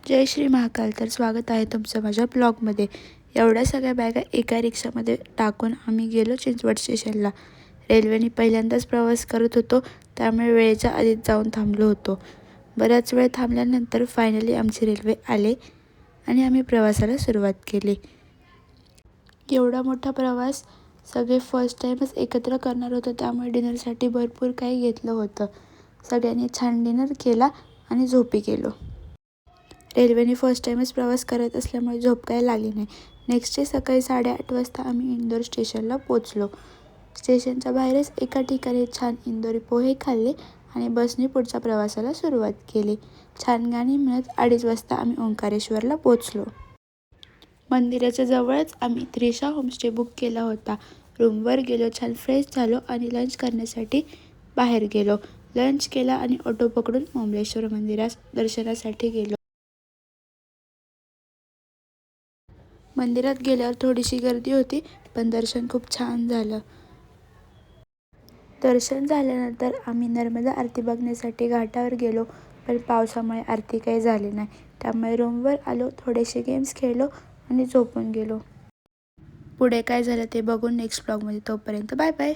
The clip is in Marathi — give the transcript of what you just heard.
जय श्री महाकाल. तर स्वागत आहे तुमचं माझ्या ब्लॉगमध्ये. एवढ्या सगळ्या बॅगा एका रिक्षामध्ये टाकून आम्ही गेलो चिंचवड स्टेशनला. रेल्वेने पहिल्यांदाच प्रवास करत होतो, त्यामुळे वेळेच्या आधीच जाऊन थांबलो होतो. बराच वेळ थांबल्यानंतर फायनली आमची रेल्वे आले आणि आम्ही प्रवासाला सुरुवात केली. एवढा मोठा प्रवास सगळे फर्स्ट टाईमच एकत्र करणार होतो, त्यामुळे डिनरसाठी भरपूर काही घेतलं होतं. सगळ्यांनी छान डिनर केला आणि झोपी गेलो. रेल्वेने फर्स्ट टाईमच प्रवास करत असल्यामुळे झोप काय लागली नाही. नेक्स्ट डे सकाळी 8:30 वाजता आम्ही इंदोर स्टेशनला पोचलो. स्टेशनच्या बाहेरच एका ठिकाणी छान इंदोरी पोहे खाल्ले आणि बसने पुढच्या प्रवासाला सुरुवात केली. छान गाणी म्हणत 2:30 वाजता आम्ही ओंकारेश्वरला पोचलो. मंदिराच्या जवळच आम्ही त्रिशा होमस्टे बुक केला होता. रूमवर गेलो, छान फ्रेश झालो आणि लंच करण्यासाठी बाहेर गेलो. लंच केला आणि ऑटो पकडून ओमलेश्वर मंदिरात दर्शनासाठी गेलो. मंदिरात गेल्यावर थोडीशी गर्दी होती, पण दर्शन खूप छान झालं. दर्शन झाल्यानंतर आम्ही नर्मदा आरती बघण्यासाठी घाटावर गेलो, पण पावसामुळे आरती काही झाली नाही. त्यामुळे रूमवर आलो, थोडेसे गेम्स खेळलो आणि झोपून गेलो. पुढे काय झालं ते बघून नेक्स्ट ब्लॉगमध्ये. तोपर्यंत बाय बाय.